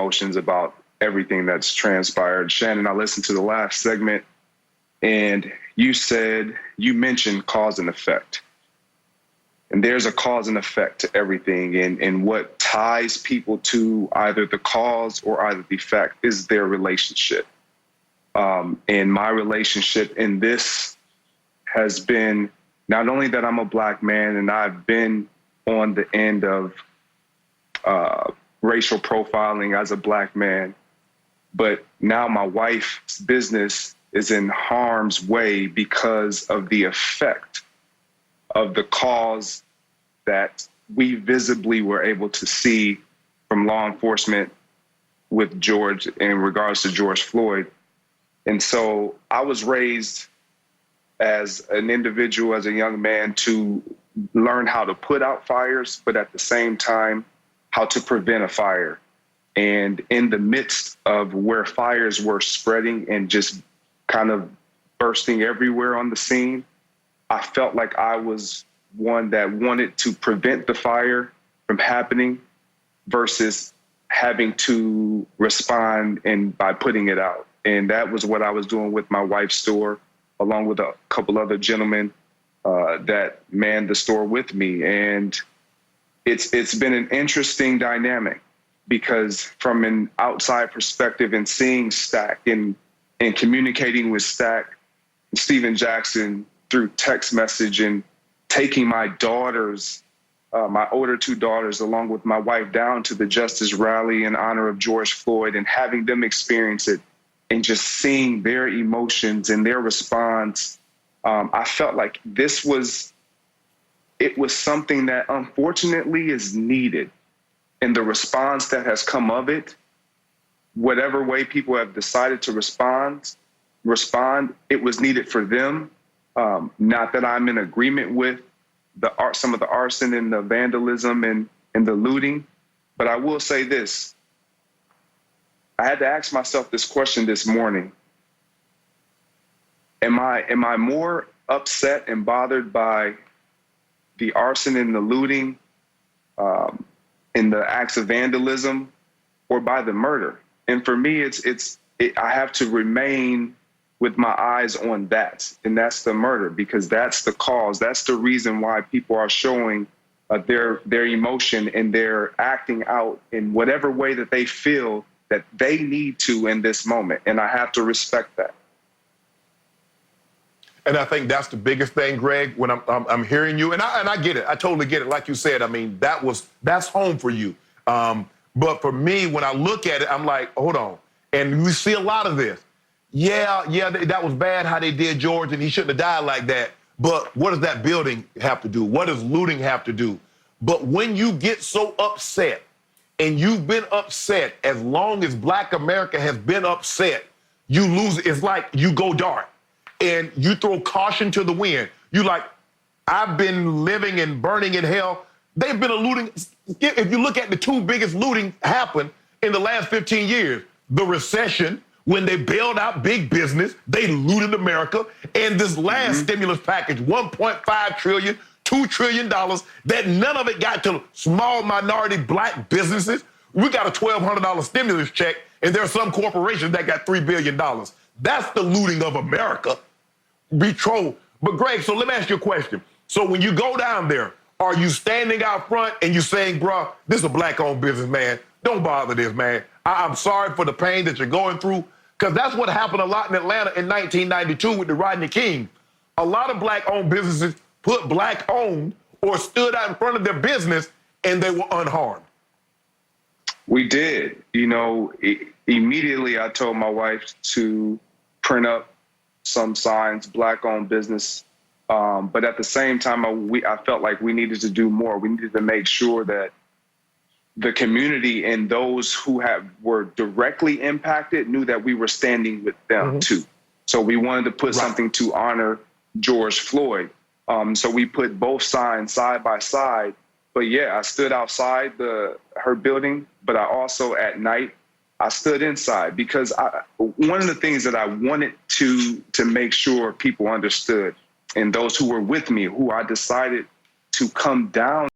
emotions about everything that's transpired. Shannon, I listened to the last segment, and you mentioned cause and effect. And there's a cause and effect to everything. And what ties people to either the cause or either the effect is their relationship. And my relationship in this has been not only that I'm a Black man and I've been on the end of racial profiling as a Black man, but now my wife's business is in harm's way because of the effect of the cause that we visibly were able to see from law enforcement with George in regards to George Floyd. And so I was raised as an individual, as a young man, to learn how to put out fires, but at the same time, how to prevent a fire. And in the midst of where fires were spreading and just kind of bursting everywhere on the scene, I felt like I was one that wanted to prevent the fire from happening versus having to respond and by putting it out. And that was what I was doing with my wife's store, along with a couple other gentlemen that manned the store with me. And it's been an interesting dynamic because from an outside perspective and seeing Stack and communicating with Stack, Stephen Jackson through text message and taking my daughters, my older two daughters, along with my wife down to the Justice Rally in honor of George Floyd and having them experience it and just seeing their emotions and their response, I felt like it was something that unfortunately is needed. And the response that has come of it, whatever way people have decided to respond, it was needed for them. Not that I'm in agreement with some of the arson and the vandalism and the looting, but I will say this. I had to ask myself this question this morning. Am I more upset and bothered by the arson and the looting and the acts of vandalism or by the murder? And for me, I have to remain with my eyes on that, and that's the murder, because that's the cause. That's the reason why people are showing their emotion and they're acting out in whatever way that they feel that they need to in this moment, and I have to respect that. And I think that's the biggest thing, Greg, when I'm hearing you, and I get it. I totally get it. Like you said, I mean, that's home for you. But for me, when I look at it, I'm like, hold on. And we see a lot of this. Yeah, that was bad how they did George, and he shouldn't have died like that. But what does that building have to do? What does looting have to do? But when you get so upset, and you've been upset as long as Black America has been upset, you lose. It's like you go dark, and you throw caution to the wind. You like, I've been living and burning in hell. They've been looting. If you look at the two biggest looting happen in the last 15 years, the recession, when they bailed out big business, they looted America. And this last stimulus package, $1.5 trillion, $2 trillion, that none of it got to small minority Black businesses. We got a $1,200 stimulus check, and there are some corporations that got $3 billion. That's the looting of America. But Greg, so let me ask you a question. So when you go down there, are you standing out front and you saying, bro, this is a Black-owned business, man. Don't bother this, man. I'm sorry for the pain that you're going through, because that's what happened a lot in Atlanta in 1992 with the Rodney King. A lot of Black-owned businesses put Black-owned or stood out in front of their business, and they were unharmed. We did. You know, immediately I told my wife to print up some signs, Black-owned business. But at the same time, I felt like we needed to do more. We needed to make sure that the community and those who were directly impacted knew that we were standing with them too. So we wanted to put something to honor George Floyd. So we put both signs side by side. But yeah, I stood outside her building, but I also at night, I stood inside because one of the things that I wanted to make sure people understood, and those who were with me, who I decided to come down